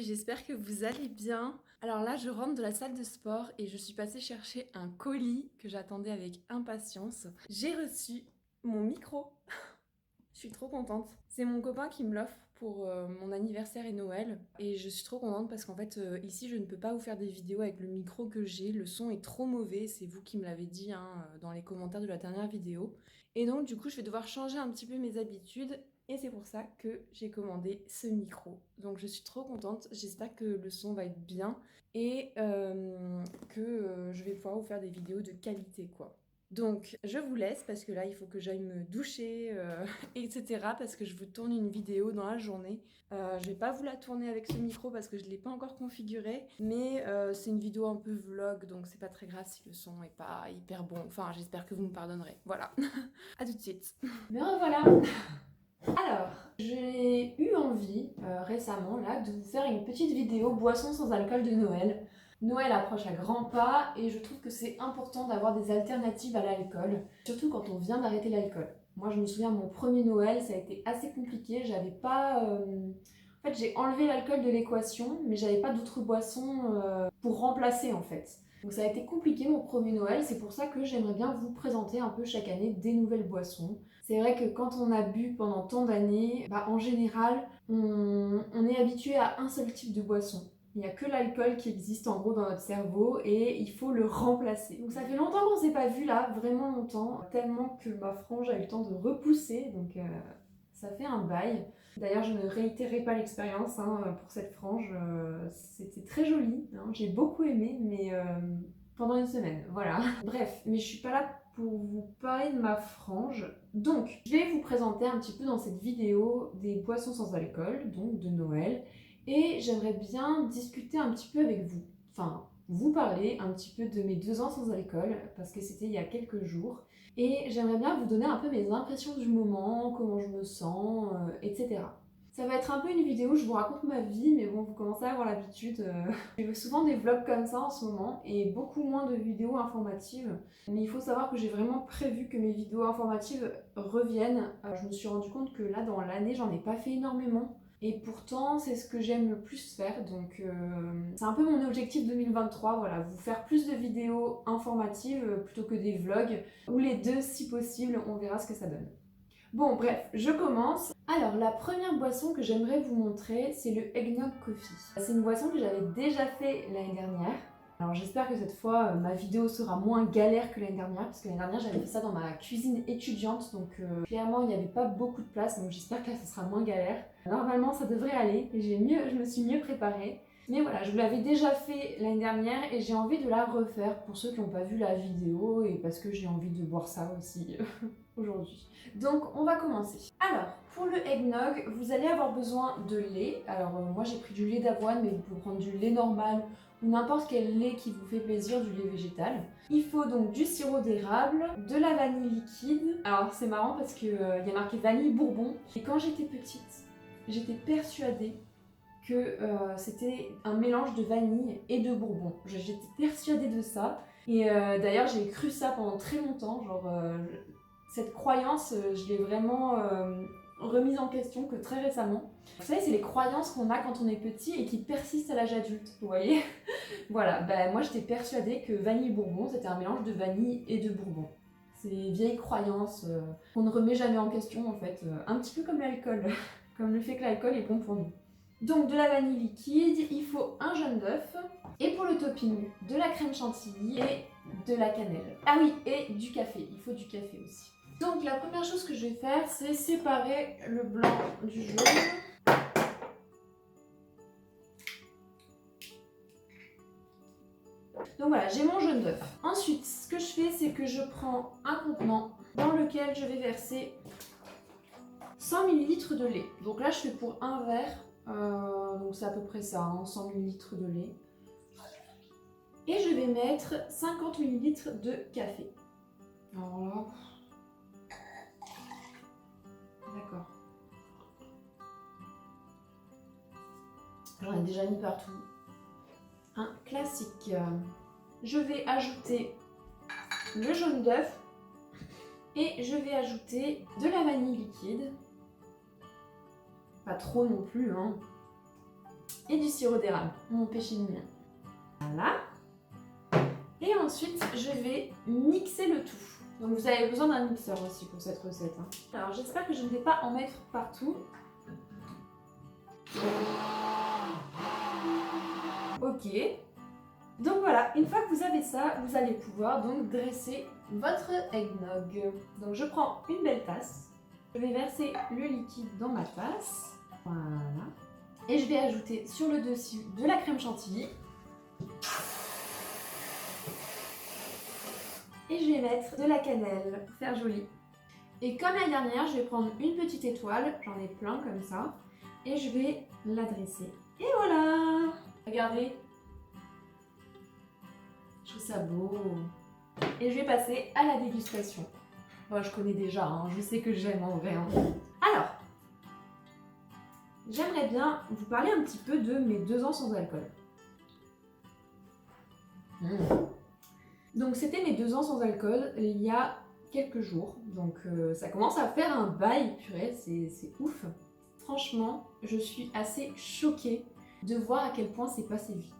j'espère que vous allez bien. Alors là, je rentre de la salle de sport et je suis passée chercher un colis que j'attendais avec impatience. J'ai reçu mon micro. Je suis trop contente. C'est mon copain qui me l'offre pour mon anniversaire et Noël. Et je suis trop contente parce qu'en fait, ici, je ne peux pas vous faire des vidéos avec le micro que j'ai. Le son est trop mauvais. C'est vous qui me l'avez dit hein, dans les commentaires de la dernière vidéo. Et donc, du coup, je vais devoir changer un petit peu mes habitudes. Et c'est pour ça que j'ai commandé ce micro. Donc, je suis trop contente. J'espère que le son va être bien et que je vais pouvoir vous faire des vidéos de qualité, quoi. Donc, je vous laisse parce que là, il faut que j'aille me doucher, etc. parce que je vous tourne une vidéo dans la journée. Je vais pas vous la tourner avec ce micro parce que je l'ai pas encore configuré, mais c'est une vidéo un peu vlog, donc c'est pas très grave si le son est pas hyper bon. Enfin, j'espère que vous me pardonnerez. Voilà. À tout de suite. Me revoilà. Alors, j'ai eu envie récemment là de vous faire une petite vidéo boisson sans alcool de Noël. Noël approche à grands pas et je trouve que c'est important d'avoir des alternatives à l'alcool, surtout quand on vient d'arrêter l'alcool. Moi, je me souviens, mon premier Noël, ça a été assez compliqué. J'avais pas. En fait, j'ai enlevé l'alcool de l'équation, mais j'avais pas d'autres boissons pour remplacer en fait. Donc ça a été compliqué mon premier Noël, c'est pour ça que j'aimerais bien vous présenter un peu chaque année des nouvelles boissons. C'est vrai que quand on a bu pendant tant d'années, en général, on est habitué à un seul type de boisson. Il n'y a que l'alcool qui existe en gros dans notre cerveau et il faut le remplacer. Donc ça fait longtemps qu'on s'est pas vu là, vraiment longtemps, tellement que ma frange a eu le temps de repousser, donc ça fait un bail. D'ailleurs, je ne réitérerai pas l'expérience pour cette frange, c'était très joli, hein, j'ai beaucoup aimé, mais pendant une semaine, voilà. Bref, mais je suis pas là pour vous parler de ma frange. Donc, je vais vous présenter un petit peu dans cette vidéo des boissons sans alcool, donc de Noël, et j'aimerais bien discuter un petit peu avec vous. Enfin, vous parler un petit peu de mes 2 ans sans alcool, parce que c'était il y a quelques jours. Et j'aimerais bien vous donner un peu mes impressions du moment, comment je me sens, etc. Ça va être un peu une vidéo où je vous raconte ma vie, mais bon, vous commencez à avoir l'habitude. Je fais souvent des vlogs comme ça en ce moment, et beaucoup moins de vidéos informatives. Mais il faut savoir que j'ai vraiment prévu que mes vidéos informatives reviennent. Je me suis rendu compte que là, dans l'année, j'en ai pas fait énormément. Et pourtant, c'est ce que j'aime le plus faire, donc c'est un peu mon objectif 2023, voilà, vous faire plus de vidéos informatives plutôt que des vlogs, ou les deux si possible, on verra ce que ça donne. Bon, bref, je commence. Alors, la première boisson que j'aimerais vous montrer, c'est le Eggnog Coffee. C'est une boisson que j'avais déjà fait l'année dernière. Alors j'espère que cette fois, ma vidéo sera moins galère que l'année dernière, parce que l'année dernière, j'avais fait ça dans ma cuisine étudiante, donc clairement, il n'y avait pas beaucoup de place, donc j'espère que là, ça sera moins galère. Normalement, ça devrait aller, et je me suis mieux préparée. Mais voilà, je l'avais déjà fait l'année dernière, et j'ai envie de la refaire, pour ceux qui n'ont pas vu la vidéo, et parce que j'ai envie de boire ça aussi aujourd'hui. Donc, on va commencer. Alors, pour le eggnog, vous allez avoir besoin de lait. Alors, moi, j'ai pris du lait d'avoine, mais vous pouvez prendre du lait normal, ou n'importe quel lait qui vous fait plaisir, du lait végétal. Il faut donc du sirop d'érable, de la vanille liquide. Alors c'est marrant parce que y a marqué vanille bourbon. Et quand j'étais petite, j'étais persuadée que c'était un mélange de vanille et de bourbon. J'étais persuadée de ça. Et d'ailleurs j'ai cru ça pendant très longtemps. Cette croyance, je l'ai vraiment remise en question que très récemment. Vous savez, c'est les croyances qu'on a quand on est petit et qui persistent à l'âge adulte, vous voyez. Voilà, moi j'étais persuadée que vanille bourbon, c'était un mélange de vanille et de bourbon. C'est des vieilles croyances qu'on ne remet jamais en question en fait, un petit peu comme l'alcool, comme le fait que l'alcool est bon pour nous. Donc de la vanille liquide, il faut un jaune d'œuf, et pour le topping, de la crème chantilly et de la cannelle. Ah oui, et du café, il faut du café aussi. Donc la première chose que je vais faire, c'est séparer le blanc du jaune. Donc voilà, j'ai mon jaune d'œuf. Ensuite, ce que je fais, c'est que je prends un contenant dans lequel je vais verser 100 ml de lait. Donc là, je fais pour un verre, donc c'est à peu près ça, 100 ml de lait. Et je vais mettre 50 ml de café. Alors là... D'accord. J'en ai déjà mis partout. Un classique. Je vais ajouter le jaune d'œuf et je vais ajouter de la vanille liquide. Pas trop non plus, hein. et du sirop d'érable, mon péché mignon. Voilà. Et ensuite, je vais mixer le tout. Donc vous avez besoin d'un mixeur aussi pour cette recette. Alors j'espère que je ne vais pas en mettre partout. Ok. Donc voilà, une fois que vous avez ça, vous allez pouvoir donc dresser votre eggnog. Donc je prends une belle tasse. Je vais verser le liquide dans ma tasse. Voilà. Et je vais ajouter sur le dessus de la crème chantilly. Et je vais mettre de la cannelle pour faire joli. Et comme l'année dernière, je vais prendre une petite étoile, j'en ai plein comme ça, et je vais la dresser. Et voilà! Regardez! Je trouve ça beau! Et je vais passer à la dégustation. Moi, je connais déjà, je sais que j'aime en vrai. Alors, j'aimerais bien vous parler un petit peu de mes 2 ans sans alcool. Donc c'était mes 2 ans sans alcool il y a quelques jours, donc ça commence à faire un bail, purée, c'est ouf. Franchement, je suis assez choquée de voir à quel point c'est passé vite.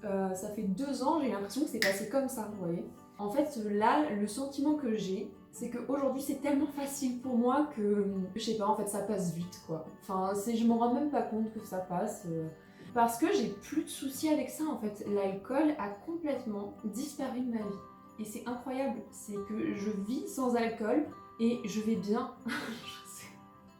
Ça fait 2 ans, j'ai l'impression que c'est passé comme ça, vous voyez. En fait, là, le sentiment que j'ai, c'est qu'aujourd'hui c'est tellement facile pour moi que, je sais pas, en fait ça passe vite quoi. Enfin, je m'en rends même pas compte que ça passe. Parce que j'ai plus de soucis avec ça en fait. L'alcool a complètement disparu de ma vie. Et c'est incroyable, c'est que je vis sans alcool et je vais bien.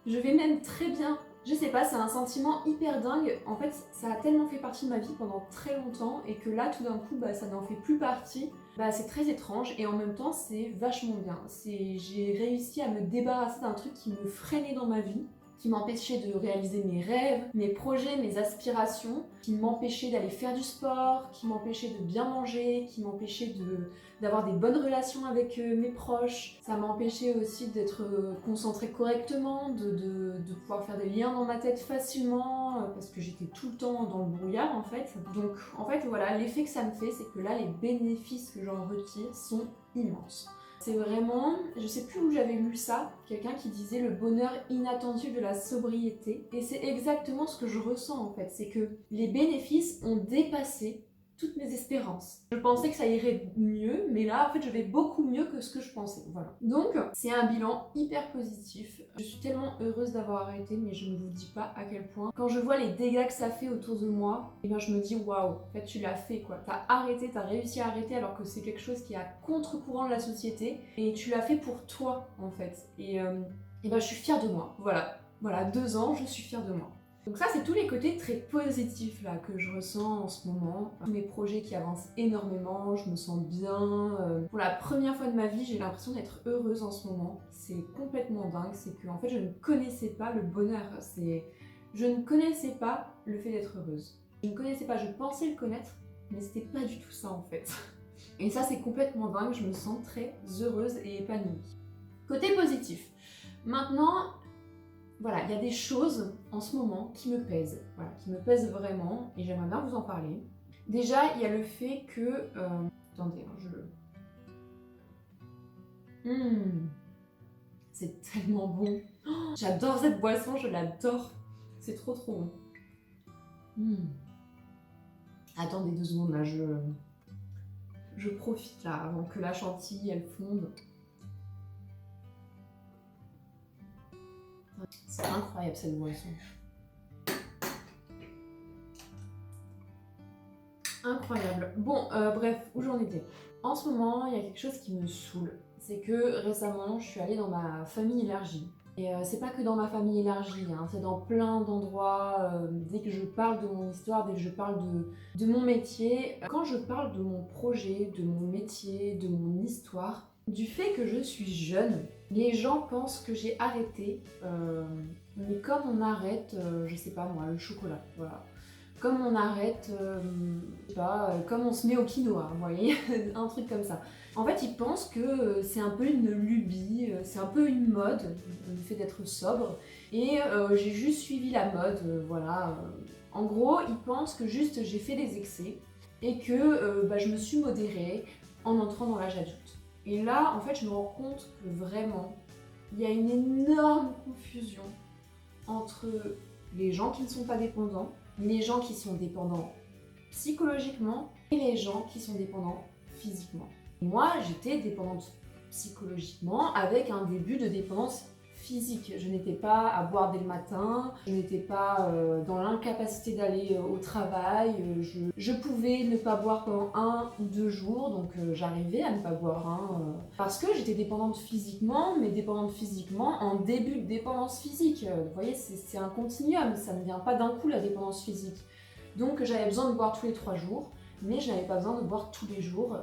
Je vais même très bien. Je sais pas, c'est un sentiment hyper dingue. En fait, ça a tellement fait partie de ma vie pendant très longtemps et que là, tout d'un coup, ça n'en fait plus partie. C'est très étrange et en même temps, c'est vachement bien. J'ai réussi à me débarrasser d'un truc qui me freinait dans ma vie, qui m'empêchait de réaliser mes rêves, mes projets, mes aspirations, qui m'empêchait d'aller faire du sport, qui m'empêchait de bien manger, qui m'empêchait d'avoir des bonnes relations avec mes proches. Ça m'empêchait aussi d'être concentrée correctement, de pouvoir faire des liens dans ma tête facilement, parce que j'étais tout le temps dans le brouillard en fait. Donc en fait voilà, l'effet que ça me fait, c'est que là les bénéfices que j'en retire sont immenses. C'est vraiment, je sais plus où j'avais lu ça, quelqu'un qui disait le bonheur inattendu de la sobriété. Et c'est exactement ce que je ressens en fait, c'est que les bénéfices ont dépassé toutes mes espérances. Je pensais que ça irait mieux, mais là en fait je vais beaucoup mieux que ce que je pensais, voilà. Donc c'est un bilan hyper positif. Je suis tellement heureuse d'avoir arrêté, mais je ne vous dis pas à quel point. Quand je vois les dégâts que ça fait autour de moi, et je me dis waouh, en fait tu l'as fait quoi. T'as arrêté, t'as réussi à arrêter alors que c'est quelque chose qui est à contre-courant de la société, et tu l'as fait pour toi en fait. Et je suis fière de moi, voilà, 2 ans, je suis fière de moi. Donc ça, c'est tous les côtés très positifs là que je ressens en ce moment. Tous mes projets qui avancent énormément, je me sens bien. Pour la première fois de ma vie, j'ai l'impression d'être heureuse en ce moment. C'est complètement dingue, c'est que en fait, je ne connaissais pas le bonheur. Je ne connaissais pas le fait d'être heureuse. Je ne connaissais pas, je pensais le connaître, mais c'était pas du tout ça en fait. Et ça, c'est complètement dingue, je me sens très heureuse et épanouie. Côté positif. Maintenant, voilà, il y a des choses en ce moment qui me pèsent, qui me pèsent vraiment, et j'aimerais bien vous en parler. Déjà, il y a le fait que... attendez, c'est tellement bon. Oh, j'adore cette boisson, je l'adore. C'est trop bon. Attendez 2 secondes, là, je profite là, avant que la chantilly, elle fonde. C'est incroyable cette boisson. Incroyable. Bon, bref, où j'en étais. En ce moment, il y a quelque chose qui me saoule. C'est que récemment, je suis allée dans ma famille élargie. Et c'est pas que dans ma famille élargie, c'est dans plein d'endroits. Dès que je parle de mon histoire, dès que je parle de mon métier, quand je parle de mon projet, de mon métier, de mon histoire, du fait que je suis jeune, les gens pensent que j'ai arrêté, mais comme on arrête, je sais pas moi, le chocolat, voilà. Comme on arrête, je sais pas, comme on se met au quinoa, vous voyez, un truc comme ça. En fait, ils pensent que c'est un peu une lubie, c'est un peu une mode, le fait d'être sobre, et j'ai juste suivi la mode, voilà. En gros, ils pensent que juste j'ai fait des excès, et que je me suis modérée en entrant dans l'âge adulte. Et là, en fait, je me rends compte que vraiment, il y a une énorme confusion entre les gens qui ne sont pas dépendants, les gens qui sont dépendants psychologiquement et les gens qui sont dépendants physiquement. Moi, j'étais dépendante psychologiquement avec un début de dépendance physique. Je n'étais pas à boire dès le matin, je n'étais pas dans l'incapacité d'aller au travail, je pouvais ne pas boire pendant 1 ou 2 jours, donc j'arrivais à ne pas boire, parce que j'étais dépendante physiquement, mais dépendante physiquement en début de dépendance physique. Vous voyez, c'est un continuum, ça ne vient pas d'un coup la dépendance physique. Donc j'avais besoin de boire tous les 3 jours, mais je n'avais pas besoin de boire tous les jours,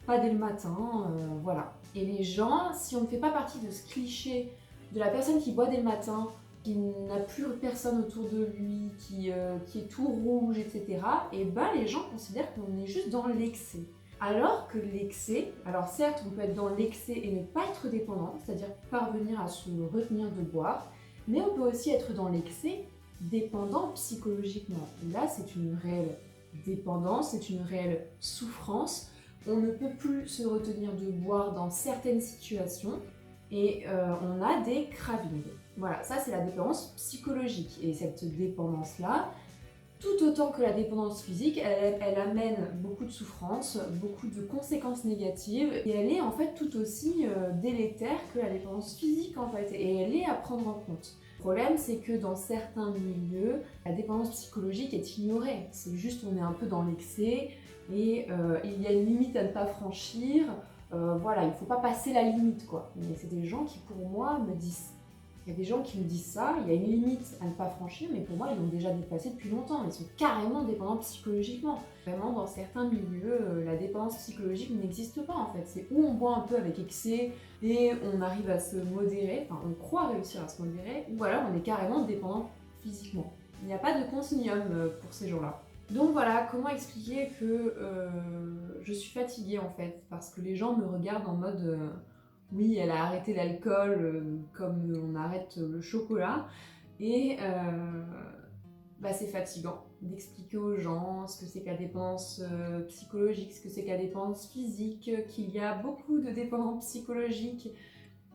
pas dès le matin, voilà. Et les gens, si on ne fait pas partie de ce cliché de la personne qui boit dès le matin, qui n'a plus personne autour de lui, qui est tout rouge, etc., et ben les gens considèrent qu'on est juste dans l'excès. Alors que l'excès, alors certes on peut être dans l'excès et ne pas être dépendant, c'est-à-dire parvenir à se retenir de boire, mais on peut aussi être dans l'excès dépendant psychologiquement. Là c'est une réelle dépendance, c'est une réelle souffrance. On ne peut plus se retenir de boire dans certaines situations et on a des cravings. Voilà, ça c'est la dépendance psychologique. Et cette dépendance-là, tout autant que la dépendance physique, elle amène beaucoup de souffrance, beaucoup de conséquences négatives et elle est en fait tout aussi délétère que la dépendance physique en fait. Et elle est à prendre en compte. Le problème, c'est que dans certains milieux, la dépendance psychologique est ignorée. C'est juste on est un peu dans l'excès et il y a une limite à ne pas franchir. Voilà, il ne faut pas passer la limite, quoi. Mais c'est des gens qui, pour moi, me disent... Il y a des gens qui me disent ça, il y a une limite à ne pas franchir, mais pour moi, ils l'ont déjà dépassé depuis longtemps. Ils sont carrément dépendants psychologiquement. Vraiment, dans certains milieux, la dépendance psychologique n'existe pas, en fait. C'est où on boit un peu avec excès et on arrive à se modérer, enfin, on croit réussir à se modérer, ou alors on est carrément dépendant physiquement. Il n'y a pas de continuum pour ces gens-là. Donc voilà, comment expliquer que je suis fatiguée en fait, parce que les gens me regardent en mode oui, elle a arrêté l'alcool comme on arrête le chocolat, et c'est fatigant d'expliquer aux gens ce que c'est que la dépendance psychologique, ce que c'est que la dépendance physique, qu'il y a beaucoup de dépendants psychologiques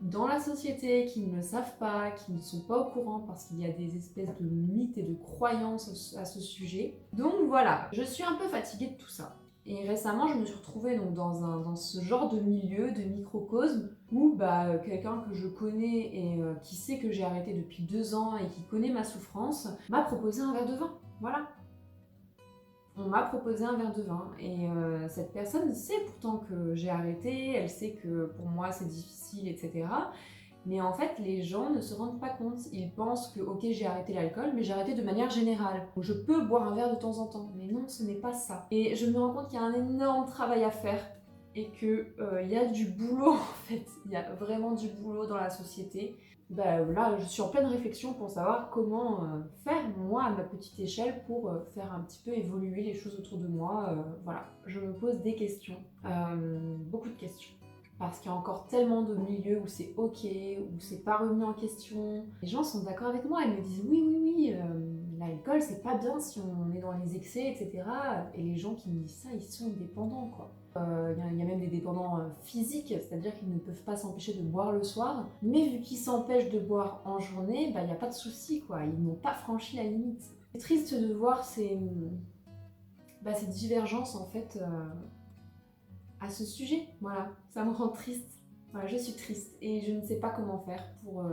dans la société qui ne le savent pas, qui ne sont pas au courant parce qu'il y a des espèces de mythes et de croyances à ce sujet. Donc voilà, je suis un peu fatiguée de tout ça. Et récemment, je me suis retrouvée donc dans ce genre de milieu, de microcosme, où quelqu'un que je connais et qui sait que j'ai arrêté depuis 2 ans et qui connaît ma souffrance, m'a proposé un verre de vin. Voilà. On m'a proposé un verre de vin et cette personne sait pourtant que j'ai arrêté, elle sait que pour moi c'est difficile, etc. Mais en fait, les gens ne se rendent pas compte. Ils pensent que, ok, j'ai arrêté l'alcool, mais j'ai arrêté de manière générale. Donc, je peux boire un verre de temps en temps. Mais non, ce n'est pas ça. Et je me rends compte qu'il y a un énorme travail à faire et qu'il y a du boulot, en fait. Il y a vraiment du boulot dans la société. Là, je suis en pleine réflexion pour savoir comment faire, moi, à ma petite échelle, pour faire un petit peu évoluer les choses autour de moi. Voilà, je me pose des questions. Beaucoup de questions. Parce qu'il y a encore tellement de milieux où c'est ok, où c'est pas remis en question. Les gens sont d'accord avec moi, ils me disent oui, l'alcool c'est pas bien si on est dans les excès, etc. Et les gens qui me disent ça, ils sont dépendants, quoi. Il y a même des dépendants physiques, c'est-à-dire qu'ils ne peuvent pas s'empêcher de boire le soir, mais vu qu'ils s'empêchent de boire en journée, il n'y a pas de souci, quoi. Ils n'ont pas franchi la limite. C'est triste de voir ces divergences, en fait, à ce sujet. Voilà, ça me rend triste. Voilà, je suis triste et je ne sais pas comment faire pour...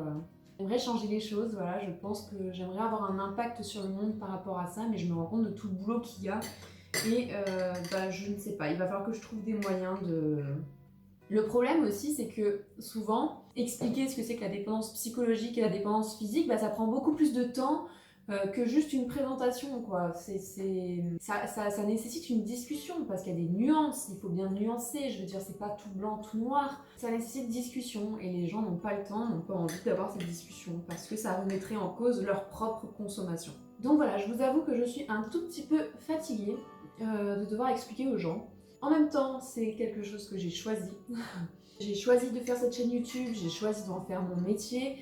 J'aimerais changer les choses, voilà, je pense que j'aimerais avoir un impact sur le monde par rapport à ça, mais je me rends compte de tout le boulot qu'il y a. Et je ne sais pas, il va falloir que je trouve des moyens de... Le problème aussi, c'est que souvent, expliquer ce que c'est que la dépendance psychologique et la dépendance physique, ça prend beaucoup plus de temps que juste une présentation, quoi. Ça nécessite une discussion, parce qu'il y a des nuances, il faut bien nuancer, je veux dire, c'est pas tout blanc, tout noir. Ça nécessite discussion, et les gens n'ont pas le temps, n'ont pas envie d'avoir cette discussion, parce que ça remettrait en cause leur propre consommation. Donc voilà, je vous avoue que je suis un tout petit peu fatiguée de devoir expliquer aux gens. En même temps, c'est quelque chose que j'ai choisi. J'ai choisi de faire cette chaîne YouTube, j'ai choisi d'en faire mon métier,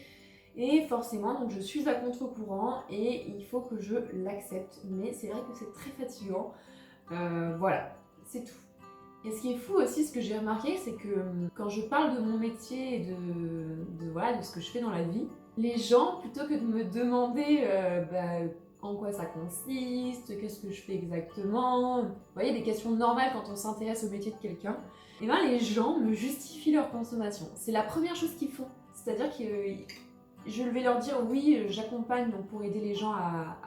et forcément, donc je suis à contre-courant et il faut que je l'accepte. Mais c'est vrai que c'est très fatigant. Voilà, c'est tout. Et ce qui est fou aussi, ce que j'ai remarqué, c'est que quand je parle de mon métier et de ce que je fais dans la vie, les gens, plutôt que de me demander en quoi ça consiste, qu'est-ce que je fais exactement. Vous voyez, des questions normales quand on s'intéresse au métier de quelqu'un. Et ben les gens me justifient leur consommation. C'est la première chose qu'ils font. C'est-à-dire que je vais leur dire oui, j'accompagne donc pour aider les gens à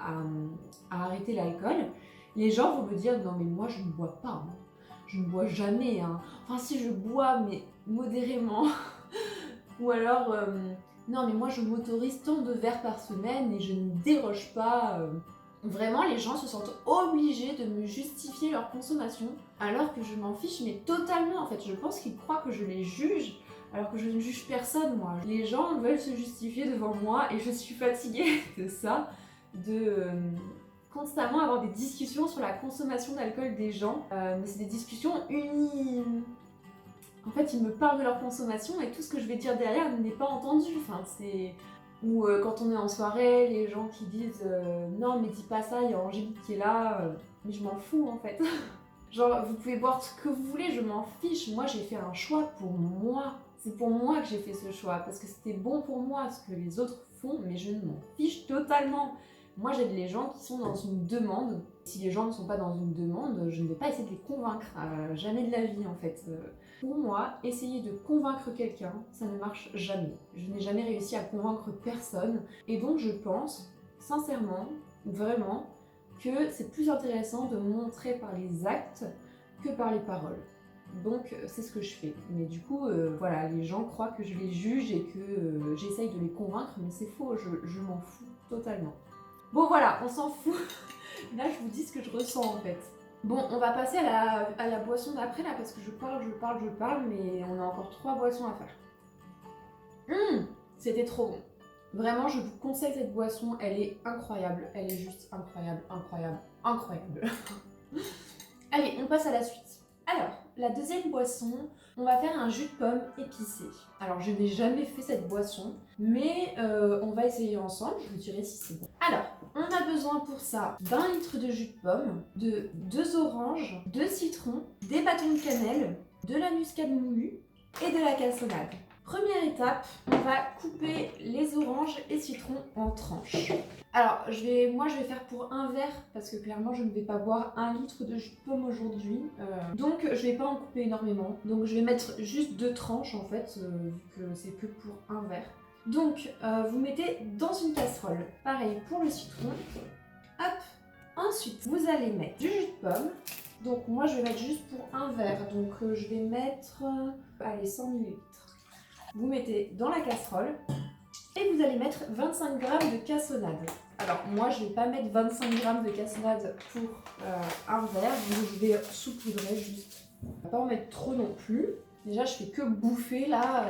arrêter l'alcool. Les gens vont me dire non mais moi je ne bois pas, hein. Je ne bois jamais. Hein. Enfin si je bois mais modérément. Ou alors non mais moi je m'autorise tant de verres par semaine et je ne déroge pas. Vraiment les gens se sentent obligés de me justifier leur consommation alors que je m'en fiche mais totalement en fait. Je pense qu'ils croient que je les juge. Alors que je ne juge personne, moi. Les gens veulent se justifier devant moi et je suis fatiguée de ça, de constamment avoir des discussions sur la consommation d'alcool des gens. Mais c'est des discussions unies. En fait, ils me parlent de leur consommation et tout ce que je vais dire derrière n'est pas entendu. Enfin, c'est... Ou quand on est en soirée, les gens qui disent non mais dis pas ça, il y a Angélique qui est là. Mais je m'en fous en fait. Genre, vous pouvez boire ce que vous voulez, je m'en fiche. Moi, j'ai fait un choix pour moi. C'est pour moi que j'ai fait ce choix, parce que c'était bon pour moi ce que les autres font, mais je ne m'en fiche totalement. Moi, j'aide les gens qui sont dans une demande. Si les gens ne sont pas dans une demande, je ne vais pas essayer de les convaincre. Jamais de la vie, en fait. Pour moi, essayer de convaincre quelqu'un, ça ne marche jamais. Je n'ai jamais réussi à convaincre personne. Et donc, je pense, sincèrement, vraiment, que c'est plus intéressant de montrer par les actes que par les paroles. Donc c'est ce que je fais. Mais du coup, voilà, les gens croient que je les juge et que j'essaye de les convaincre, mais c'est faux, je m'en fous totalement. Bon voilà, on s'en fout. Là, je vous dis ce que je ressens en fait. Bon, on va passer à la boisson d'après là, parce que je parle, mais on a encore 3 boissons à faire. C'était trop bon. Vraiment, je vous conseille cette boisson, elle est incroyable. Elle est juste incroyable, incroyable, incroyable. Allez, on passe à la suite. Alors, la deuxième boisson, on va faire un jus de pomme épicé. Alors, je n'ai jamais fait cette boisson, mais on va essayer ensemble, je vous dirai si c'est bon. Alors, on a besoin pour ça d'1 litre de jus de pomme, de 2 oranges, 2 citrons, des bâtons de cannelle, de la muscade moulue et de la cassonade. Première étape, on va couper les oranges et citrons en tranches. Alors, moi je vais faire pour un verre parce que clairement je ne vais pas boire 1 litre de jus de pomme aujourd'hui. Donc je vais pas en couper énormément. Donc je vais mettre juste 2 tranches en fait, vu que c'est que pour un verre. Donc vous mettez dans une casserole. Pareil pour le citron. Hop. Ensuite, vous allez mettre du jus de pomme. Donc moi je vais mettre juste pour un verre. Donc je vais mettre, allez, 100 ml. Vous mettez dans la casserole et vous allez mettre 25 g de cassonade. Alors moi je vais pas mettre 25 g de cassonade pour un verre, donc je vais saupoudrer juste. On va pas en mettre trop non plus. Déjà je fais que bouffer là,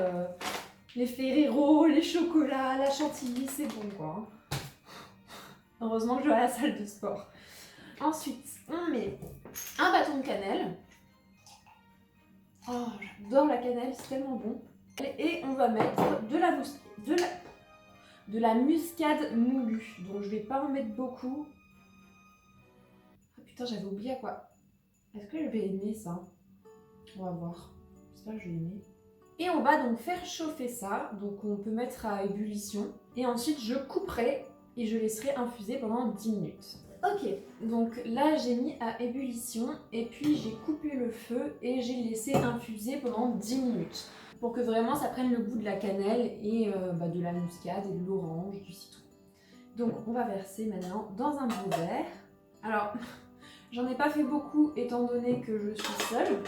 les Ferrero, les chocolats, la chantilly, c'est bon quoi. Heureusement que je vais à la salle de sport. Ensuite on met un bâton de cannelle. Oh j'adore la cannelle, c'est tellement bon. Et on va mettre de la muscade moulue. Donc je vais pas en mettre beaucoup. Ah putain, j'avais oublié à quoi. Est-ce que je vais aimer ça? On va voir. J'espère que je vais aimer. Et on va donc faire chauffer ça. Donc on peut mettre à ébullition. Et ensuite je couperai et je laisserai infuser pendant 10 minutes. Ok, donc là j'ai mis à ébullition et puis j'ai coupé le feu et j'ai laissé infuser pendant 10 minutes. Pour que vraiment ça prenne le goût de la cannelle et de la muscade et de l'orange, du citron. Donc on va verser maintenant dans un gros verre. Alors, j'en ai pas fait beaucoup étant donné que je suis seule.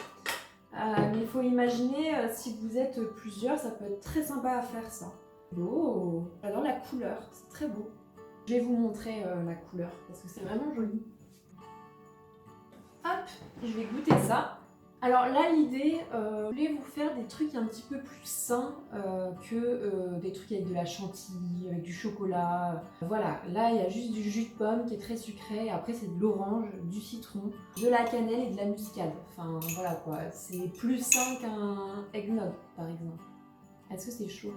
Mais il faut imaginer, si vous êtes plusieurs, ça peut être très sympa à faire ça. Oh, j'adore la couleur, c'est très beau. Je vais vous montrer la couleur parce que c'est vraiment joli. Hop, je vais goûter ça. Alors là, l'idée, je voulais vous faire des trucs un petit peu plus sains que des trucs avec de la chantilly, avec du chocolat. Voilà, là, il y a juste du jus de pomme qui est très sucré. Après, c'est de l'orange, du citron, de la cannelle et de la muscade. Enfin, voilà quoi. C'est plus sain qu'un eggnog, par exemple. Est-ce que c'est chaud?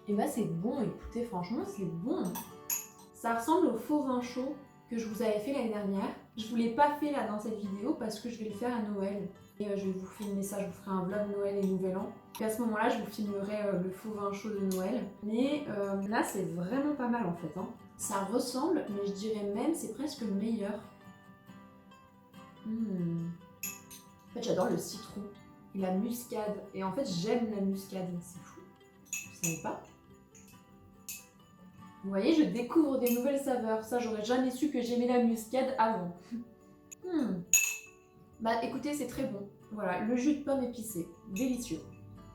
Et bah c'est bon, écoutez, franchement c'est bon. Ça ressemble au faux vin chaud. que je vous avais fait l'année dernière. Je vous l'ai pas fait là dans cette vidéo parce que je vais le faire à Noël. Et je vais vous filmer ça, je vous ferai un vlog Noël et Nouvel An. Et à ce moment-là, je vous filmerai le faux vin chaud de Noël. Mais là, c'est vraiment pas mal en fait. Hein. Ça ressemble, mais je dirais même c'est presque le meilleur. En fait, j'adore le citron et la muscade. Et en fait, j'aime la muscade. C'est fou. Vous savez pas? Vous voyez, je découvre des nouvelles saveurs. Ça, j'aurais jamais su que j'aimais la muscade avant. Bah écoutez, c'est très bon. Voilà, le jus de pomme épicé. Délicieux.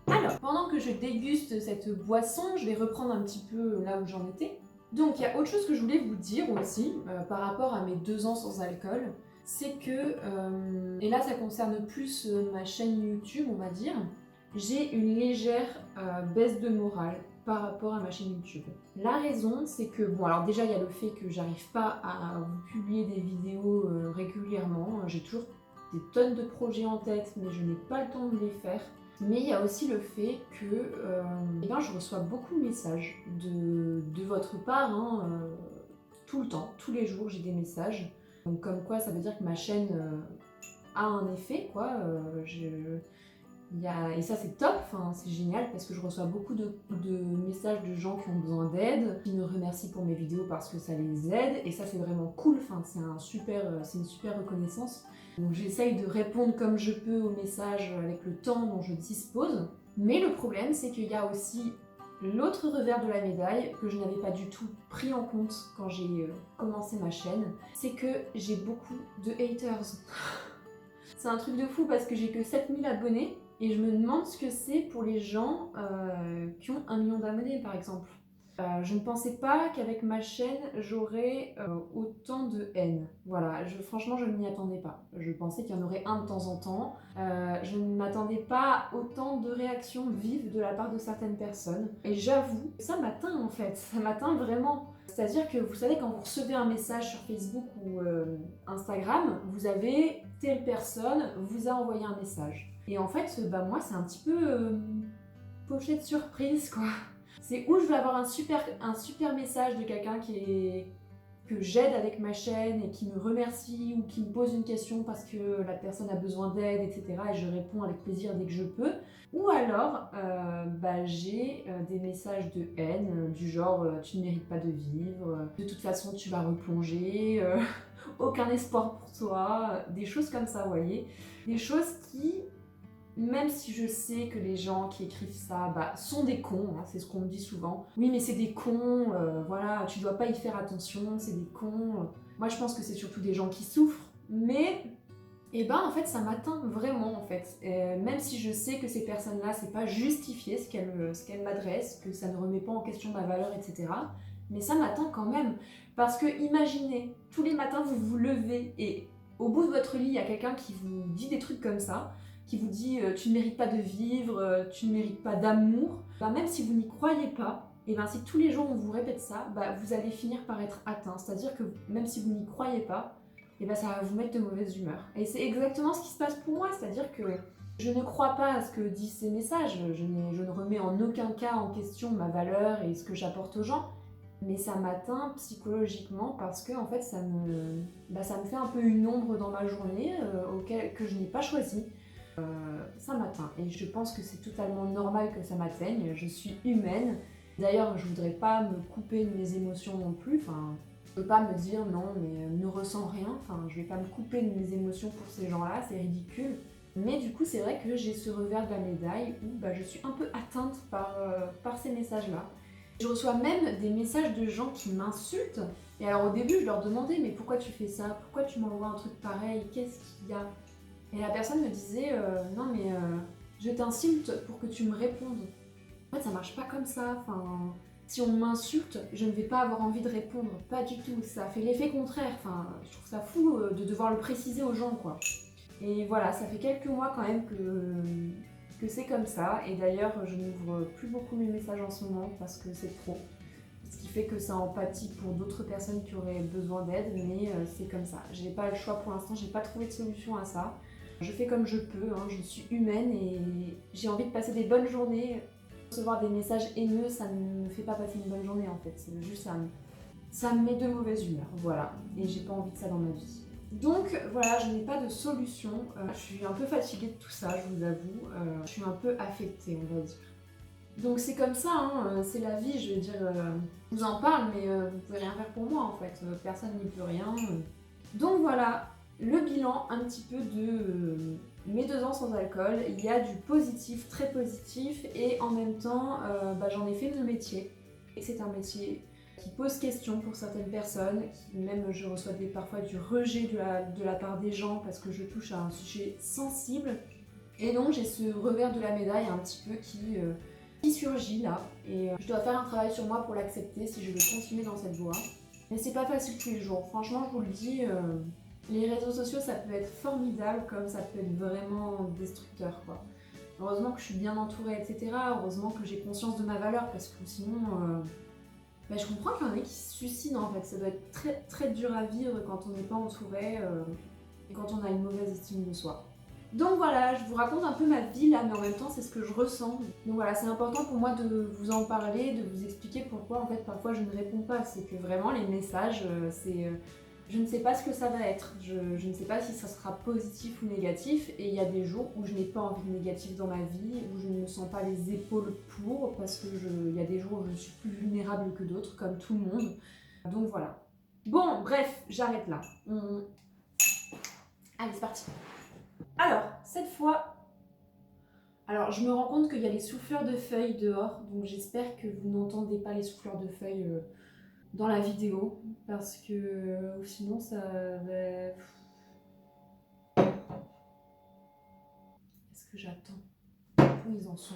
Alors, pendant que je déguste cette boisson, je vais reprendre un petit peu là où j'en étais. Donc, il y a autre chose que je voulais vous dire aussi, par rapport à mes 2 ans sans alcool. C'est que, et là ça concerne plus ma chaîne YouTube, on va dire, j'ai une légère baisse de morale par rapport à ma chaîne YouTube. La raison, c'est que, bon, alors déjà, il y a le fait que j'arrive pas à vous publier des vidéos régulièrement. J'ai toujours des tonnes de projets en tête, mais je n'ai pas le temps de les faire. Mais il y a aussi le fait que eh ben, je reçois beaucoup de messages de votre part, hein, tout le temps, tous les jours, j'ai des messages. Donc comme quoi, ça veut dire que ma chaîne a un effet, quoi. Et ça c'est top, c'est génial parce que je reçois beaucoup de messages de gens qui ont besoin d'aide, qui me remercient pour mes vidéos parce que ça les aide, et ça c'est vraiment cool, c'est une super reconnaissance. Donc j'essaye de répondre comme je peux aux messages avec le temps dont je dispose, mais le problème c'est qu'il y a aussi l'autre revers de la médaille que je n'avais pas du tout pris en compte quand j'ai commencé ma chaîne, c'est que j'ai beaucoup de haters. C'est un truc de fou parce que j'ai que 7000 abonnés et je me demande ce que c'est pour les gens qui ont 1 million d'abonnés par exemple. Je ne pensais pas qu'avec ma chaîne j'aurais autant de haine. Voilà, franchement je ne m'y attendais pas. Je pensais qu'il y en aurait un de temps en temps. Je ne m'attendais pas à autant de réactions vives de la part de certaines personnes. Et j'avoue, ça m'atteint en fait, ça m'atteint vraiment. C'est-à-dire que vous savez, quand vous recevez un message sur Facebook ou Instagram, vous avez telle personne vous a envoyé un message. Et en fait, bah moi c'est un petit peu pochette surprise quoi. C'est où je vais avoir un super message de quelqu'un que j'aide avec ma chaîne et qui me remercie ou qui me pose une question parce que la personne a besoin d'aide, etc. Et je réponds avec plaisir dès que je peux. Ou alors, j'ai des messages de haine du genre tu ne mérites pas de vivre, de toute façon tu vas replonger, aucun espoir pour toi, des choses comme ça, vous voyez. Des choses qui... Même si je sais que les gens qui écrivent ça sont des cons, hein, c'est ce qu'on me dit souvent. Oui, mais c'est des cons, voilà, tu dois pas y faire attention, c'est des cons. Moi, je pense que c'est surtout des gens qui souffrent. Mais, en fait, ça m'atteint vraiment, en fait. Même si je sais que ces personnes-là, c'est pas justifié ce qu'elles m'adressent, que ça ne remet pas en question ma valeur, etc. Mais ça m'atteint quand même. Parce que imaginez, tous les matins, vous vous levez et au bout de votre lit, il y a quelqu'un qui vous dit des trucs comme ça, qui vous dit tu ne mérites pas de vivre, tu ne mérites pas d'amour, même si vous n'y croyez pas, et si tous les jours on vous répète ça, vous allez finir par être atteint. C'est-à-dire que même si vous n'y croyez pas, ça va vous mettre de mauvaise humeur. Et c'est exactement ce qui se passe pour moi, c'est-à-dire que je ne crois pas à ce que disent ces messages, je ne remets en aucun cas en question ma valeur et ce que j'apporte aux gens, mais ça m'atteint psychologiquement parce que en fait ça me fait un peu une ombre dans ma journée que je n'ai pas choisie. Ça m'atteint et je pense que c'est totalement normal que ça m'atteigne, je suis humaine. D'ailleurs, je voudrais pas me couper de mes émotions non plus, je peux pas me dire non mais ne ressens rien, je vais pas me couper de mes émotions pour ces gens-là, c'est ridicule. Mais du coup, c'est vrai que j'ai ce revers de la médaille où je suis un peu atteinte par ces messages-là. Je reçois même des messages de gens qui m'insultent. Et alors au début, je leur demandais mais pourquoi tu fais ça? Pourquoi tu m'envoies un truc pareil? Qu'est-ce qu'il y a? Et la personne me disait non mais je t'insulte pour que tu me répondes. En fait ça marche pas comme ça, si on m'insulte, je ne vais pas avoir envie de répondre, pas du tout, ça fait l'effet contraire, je trouve ça fou de devoir le préciser aux gens quoi. Et voilà, ça fait quelques mois quand même que c'est comme ça, et d'ailleurs je n'ouvre plus beaucoup mes messages en ce moment parce que c'est trop. Ce qui fait que ça empathie pour d'autres personnes qui auraient besoin d'aide, mais c'est comme ça. J'ai pas le choix pour l'instant, j'ai pas trouvé de solution à ça. Je fais comme je peux, je suis humaine et j'ai envie de passer des bonnes journées. Recevoir des messages haineux, ça ne me fait pas passer une bonne journée en fait, c'est juste ça me met de mauvaise humeur, voilà. Et j'ai pas envie de ça dans ma vie. Donc voilà, je n'ai pas de solution. Je suis un peu fatiguée de tout ça, je vous avoue. Je suis un peu affectée, on va dire. Donc c'est comme ça, hein, c'est la vie, je veux dire. Je vous en parle, mais vous pouvez rien faire pour moi en fait. Personne n'y peut rien. Donc voilà, le bilan un petit peu de mes 2 ans sans alcool. Il y a du positif, très positif, et en même temps, j'en ai fait mon métier. Et c'est un métier qui pose question pour certaines personnes, même je reçois parfois du rejet de la part des gens parce que je touche à un sujet sensible. Et donc j'ai ce revers de la médaille un petit peu qui surgit là. Et je dois faire un travail sur moi pour l'accepter si je veux continuer dans cette voie. Mais c'est pas facile tous les jours. Franchement, je vous le dis, les réseaux sociaux ça peut être formidable comme ça peut être vraiment destructeur quoi. Heureusement que je suis bien entourée, etc. Heureusement que j'ai conscience de ma valeur parce que sinon... je comprends qu'il y en ait qui se suicident en fait, ça doit être très très dur à vivre quand on n'est pas entouré et quand on a une mauvaise estime de soi. Donc voilà, je vous raconte un peu ma vie là, mais en même temps c'est ce que je ressens. Donc voilà, c'est important pour moi de vous en parler, de vous expliquer pourquoi en fait parfois je ne réponds pas. C'est que vraiment les messages, je ne sais pas ce que ça va être. Je ne sais pas si ça sera positif ou négatif. Et il y a des jours où je n'ai pas envie de négatif dans ma vie, où je ne me sens pas les épaules pour, parce que il y a des jours où je suis plus vulnérable que d'autres, comme tout le monde. Donc voilà. Bon, bref, j'arrête là. Allez, c'est parti. Alors, cette fois... Alors, je me rends compte qu'il y a les souffleurs de feuilles dehors, donc j'espère que vous n'entendez pas les souffleurs de feuilles dans la vidéo, parce que sinon ça va... Est-ce que j'attends? Où ils en sont?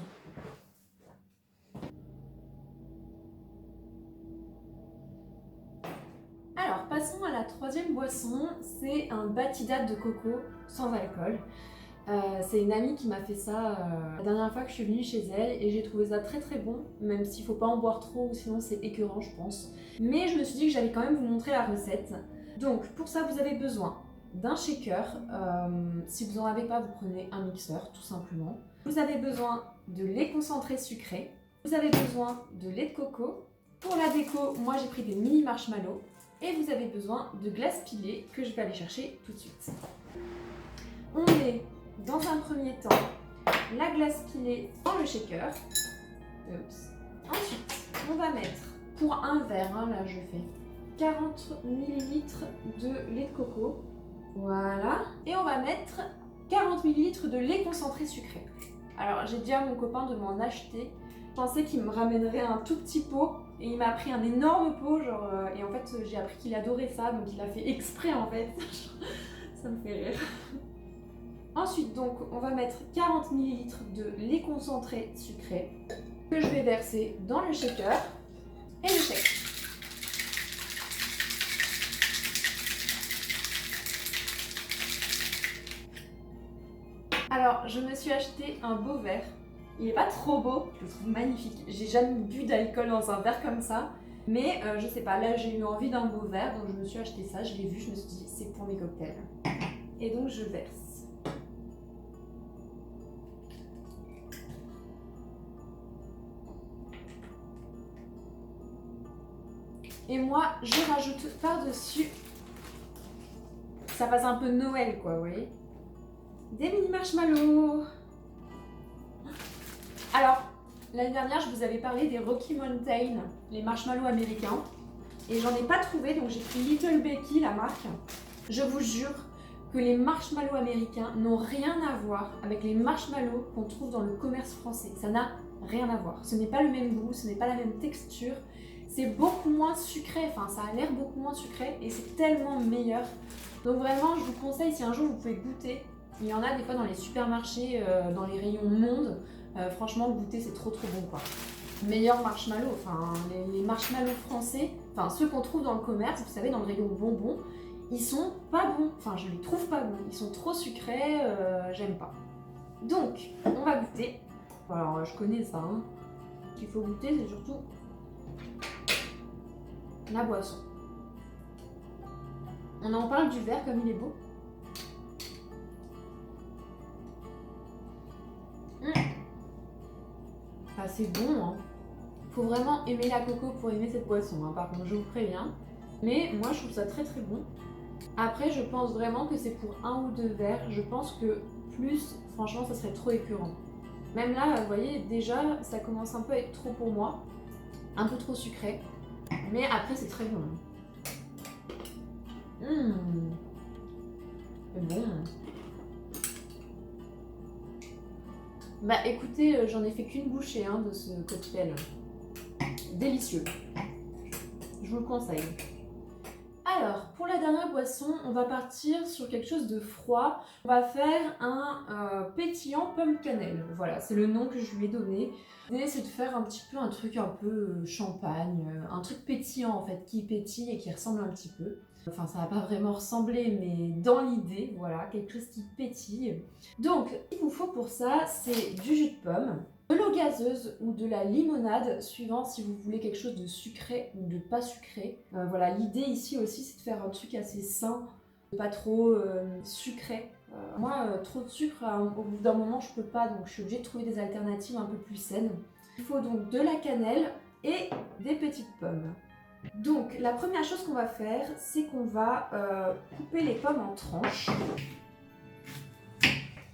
Alors, passons à la 3e boisson, c'est un batida de coco sans alcool. C'est une amie qui m'a fait ça la dernière fois que je suis venue chez elle et j'ai trouvé ça très très bon, même s'il faut pas en boire trop sinon c'est écœurant je pense. Mais je me suis dit que j'allais quand même vous montrer la recette. Donc pour ça vous avez besoin d'un shaker, si vous en avez pas vous prenez un mixeur tout simplement. Vous avez besoin de lait concentré sucré, vous avez besoin de lait de coco. Pour la déco, moi j'ai pris des mini marshmallows et vous avez besoin de glace pilée que je vais aller chercher tout de suite. On met dans un premier temps la glace pilée dans le shaker. Oups. Ensuite, on va mettre pour un verre, là je fais 40 ml de lait de coco. Voilà. Et on va mettre 40 ml de lait concentré sucré. Alors j'ai dit à mon copain de m'en acheter. Je pensais qu'il me ramènerait un tout petit pot et il m'a pris un énorme pot genre et en fait j'ai appris qu'il adorait ça donc il a fait exprès en fait. Ça me fait rire. Ensuite, donc, on va mettre 40 ml de lait concentré sucré que je vais verser dans le shaker et le shake. Alors, je me suis acheté un beau verre. Il n'est pas trop beau, je le trouve magnifique. J'ai jamais bu d'alcool dans un verre comme ça. Mais je sais pas, là j'ai eu envie d'un beau verre, donc je me suis acheté ça, je l'ai vu, je me suis dit c'est pour mes cocktails. Et donc je verse. Et moi, je rajoute par-dessus, ça passe un peu Noël quoi, vous voyez, des mini marshmallows. Alors, l'année dernière, je vous avais parlé des Rocky Mountain, les marshmallows américains. Et j'en ai pas trouvé, donc j'ai pris Little Becky, la marque. Je vous jure que les marshmallows américains n'ont rien à voir avec les marshmallows qu'on trouve dans le commerce français. Ça n'a rien à voir. Ce n'est pas le même goût, ce n'est pas la même texture. C'est beaucoup moins sucré, enfin ça a l'air beaucoup moins sucré et c'est tellement meilleur. Donc vraiment, je vous conseille, si un jour vous pouvez goûter, il y en a des fois dans les supermarchés, dans les rayons monde, franchement goûter c'est trop bon quoi. Meilleur marshmallow, enfin les marshmallows français, enfin ceux qu'on trouve dans le commerce, vous savez dans le rayon bonbons, ils sont pas bons, enfin je les trouve pas bons, ils sont trop sucrés, j'aime pas. Donc on va goûter, alors je connais ça, hein. Ce qu'il faut goûter c'est surtout la boisson. On en parle du verre comme il est beau. Ah, c'est bon, hein. Faut vraiment aimer la coco pour aimer cette boisson, hein, par contre, je vous préviens. Mais moi, je trouve ça très très bon. Après, je pense vraiment que c'est pour un ou deux verres. Je pense que plus, franchement, ça serait trop écœurant. Même là, vous voyez, déjà, ça commence un peu à être trop pour moi. Un peu trop sucré. Mais après, c'est très bon. C'est bon. Bah écoutez, j'en ai fait qu'une bouchée de ce cocktail. Délicieux. Je vous le conseille. Alors, pour la dernière boisson, on va partir sur quelque chose de froid. On va faire un pétillant pomme cannelle. Voilà, c'est le nom que je lui ai donné. L'idée, c'est de faire un petit peu un truc un peu champagne, un truc pétillant en fait, qui pétille et qui ressemble un petit peu. Enfin, ça va pas vraiment ressembler, mais dans l'idée, voilà, quelque chose qui pétille. Donc, ce qu'il vous faut pour ça, c'est du jus de pomme, de l'eau gazeuse ou de la limonade, suivant si vous voulez quelque chose de sucré ou de pas sucré. Voilà, l'idée ici aussi, c'est de faire un truc assez sain, pas trop sucré. Moi, trop de sucre, au bout d'un moment, je peux pas, donc je suis obligée de trouver des alternatives un peu plus saines. Il faut donc de la cannelle et des petites pommes. Donc, la première chose qu'on va faire, c'est qu'on va couper les pommes en tranches.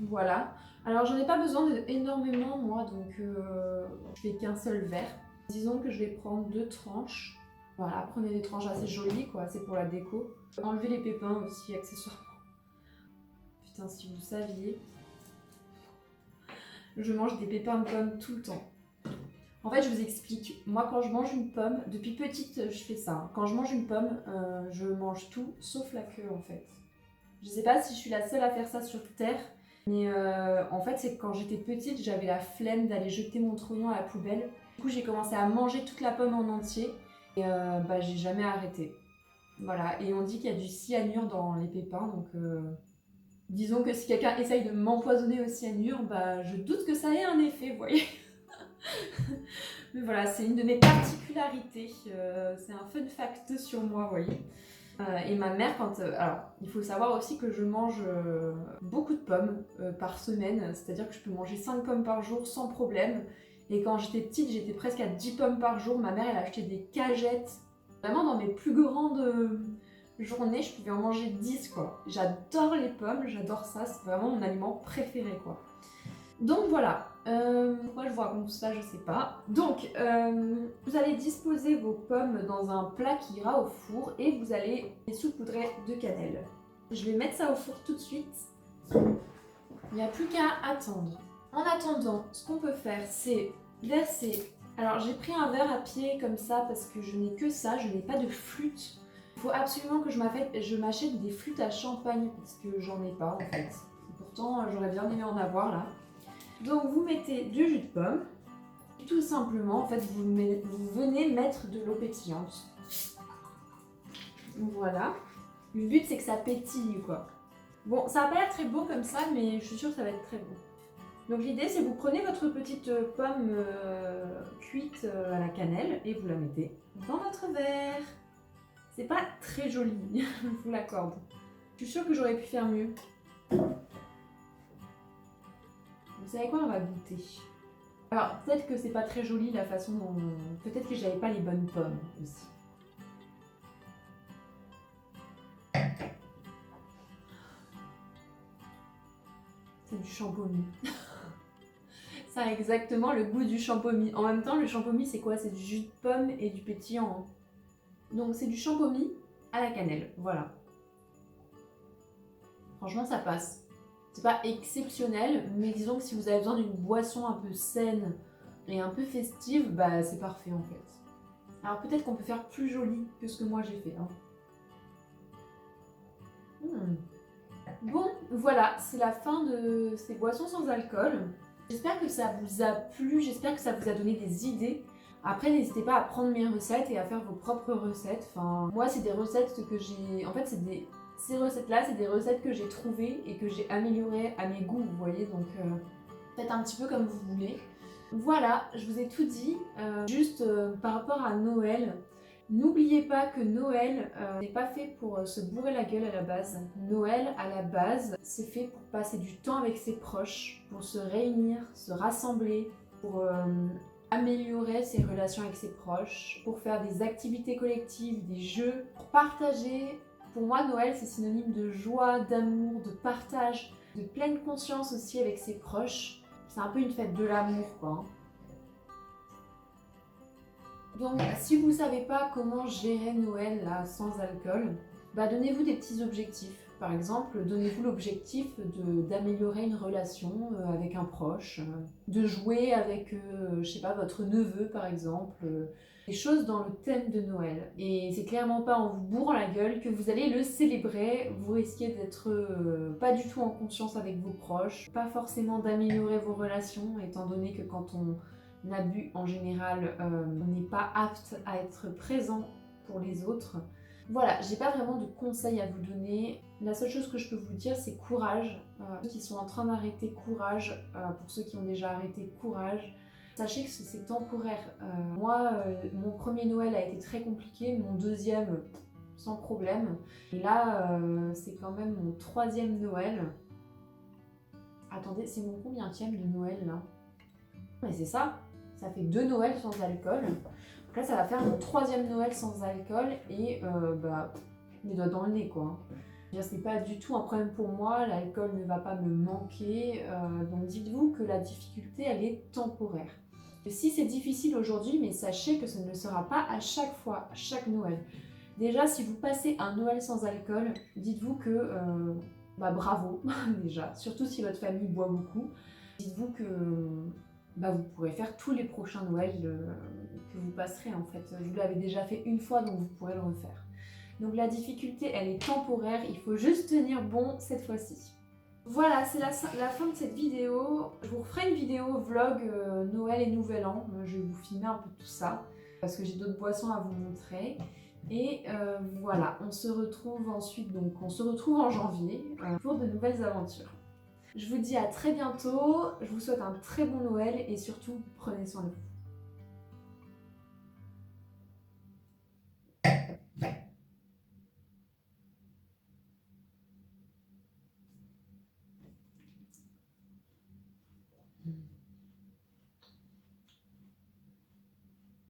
Voilà. Alors, j'en ai pas besoin énormément, moi, donc je fais qu'un seul verre. Disons que je vais prendre 2 tranches. Voilà, prenez des tranches assez jolies, quoi, c'est pour la déco. Enlevez les pépins aussi, accessoirement. Putain, si vous saviez. Je mange des pépins de pommes tout le temps. En fait, je vous explique. Moi, quand je mange une pomme, depuis petite, je fais ça. Quand je mange une pomme, je mange tout, sauf la queue, en fait. Je sais pas si je suis la seule à faire ça sur Terre, mais en fait, c'est que quand j'étais petite, j'avais la flemme d'aller jeter mon trognon à la poubelle. Du coup, j'ai commencé à manger toute la pomme en entier et j'ai jamais arrêté. Voilà, et on dit qu'il y a du cyanure dans les pépins, donc disons que si quelqu'un essaye de m'empoisonner au cyanure, je doute que ça ait un effet, vous voyez. Mais voilà, c'est une de mes particularités, c'est un fun fact sur moi, vous voyez. Et ma mère, alors, il faut savoir aussi que je mange beaucoup de pommes par semaine, c'est-à-dire que je peux manger 5 pommes par jour sans problème. Et quand j'étais petite, j'étais presque à 10 pommes par jour. Ma mère, elle achetait des cagettes. Vraiment, dans mes plus grandes journées, je pouvais en manger 10, quoi. J'adore les pommes, j'adore ça, c'est vraiment mon aliment préféré, quoi. Donc voilà, pourquoi je vous raconte tout ça, je sais pas. Donc, vous allez disposer vos pommes dans un plat qui ira au four et vous allez les saupoudrer de cannelle. Je vais mettre ça au four tout de suite. Il n'y a plus qu'à attendre. En attendant, ce qu'on peut faire, c'est verser... Alors, j'ai pris un verre à pied comme ça parce que je n'ai que ça, je n'ai pas de flûte. Il faut absolument que je m'achète des flûtes à champagne parce que j'en ai pas en fait. Et pourtant, j'aurais bien aimé en avoir là. Donc vous mettez du jus de pomme, et tout simplement, en fait, vous venez mettre de l'eau pétillante. Voilà. Le but, c'est que ça pétille, quoi. Bon, ça n'a pas l'air très beau comme ça, mais je suis sûre que ça va être très bon. Donc l'idée, c'est que vous prenez votre petite pomme cuite à la cannelle et vous la mettez dans votre verre. C'est pas très joli, je vous l'accorde. Je suis sûre que j'aurais pu faire mieux. Vous savez quoi, on va goûter. Alors, peut-être que c'est pas très joli la façon dont... Peut-être que j'avais pas les bonnes pommes aussi. C'est du champomis. Ça a exactement le goût du champomis. En même temps, le champomis, c'est quoi? C'est du jus de pomme et du pétillant. Donc, c'est du champomis à la cannelle. Voilà. Franchement, ça passe. C'est pas exceptionnel, mais disons que si vous avez besoin d'une boisson un peu saine et un peu festive, c'est parfait en fait. Alors peut-être qu'on peut faire plus joli que ce que moi j'ai fait. Bon, voilà, c'est la fin de ces boissons sans alcool. J'espère que ça vous a plu, j'espère que ça vous a donné des idées. Après, n'hésitez pas à prendre mes recettes et à faire vos propres recettes. Enfin, moi, c'est des recettes que j'ai... En fait, ces recettes-là, c'est des recettes que j'ai trouvées et que j'ai améliorées à mes goûts, vous voyez. Donc, faites un petit peu comme vous voulez. Voilà, je vous ai tout dit. Juste par rapport à Noël, n'oubliez pas que Noël n'est pas fait pour se bourrer la gueule à la base. Noël, à la base, c'est fait pour passer du temps avec ses proches, pour se réunir, se rassembler, pour améliorer ses relations avec ses proches, pour faire des activités collectives, des jeux, pour partager. Pour moi, Noël, c'est synonyme de joie, d'amour, de partage, de pleine conscience aussi avec ses proches. C'est un peu une fête de l'amour, quoi. Donc, si vous ne savez pas comment gérer Noël là, sans alcool, donnez-vous des petits objectifs. Par exemple, donnez-vous l'objectif d'améliorer une relation avec un proche, de jouer avec, je sais pas, votre neveu par exemple, des choses dans le thème de Noël. Et c'est clairement pas en vous bourrant la gueule que vous allez le célébrer. Vous risquez d'être pas du tout en conscience avec vos proches, pas forcément d'améliorer vos relations, étant donné que quand on a bu en général, on n'est pas apte à être présent pour les autres. Voilà, j'ai pas vraiment de conseils à vous donner. La seule chose que je peux vous dire, c'est courage. Ceux qui sont en train d'arrêter, courage. Pour ceux qui ont déjà arrêté, courage. Sachez que c'est temporaire. Moi, mon premier Noël a été très compliqué, mon deuxième, sans problème. Et là, c'est quand même mon troisième Noël. Attendez, c'est mon combienième de Noël là? Mais c'est ça, ça fait 2 Noëls sans alcool. Donc là, ça va faire mon troisième Noël sans alcool et les doigts dans le nez quoi. C'est pas du tout un problème pour moi, l'alcool ne va pas me manquer. Donc dites-vous que la difficulté, elle est temporaire. Et si c'est difficile aujourd'hui, mais sachez que ce ne le sera pas à chaque fois, à chaque Noël. Déjà, si vous passez un Noël sans alcool, dites-vous que bravo déjà, surtout si votre famille boit beaucoup. Dites-vous que vous pourrez faire tous les prochains Noëls que vous passerez en fait. Vous l'avez déjà fait une fois, donc vous pourrez le refaire. Donc la difficulté, elle est temporaire, il faut juste tenir bon cette fois-ci. Voilà, c'est la fin de cette vidéo. Je vous referai une vidéo vlog Noël et Nouvel An. Je vais vous filmer un peu tout ça, parce que j'ai d'autres boissons à vous montrer. Et voilà, on se retrouve ensuite, donc on se retrouve en janvier pour de nouvelles aventures. Je vous dis à très bientôt, je vous souhaite un très bon Noël et surtout prenez soin de vous.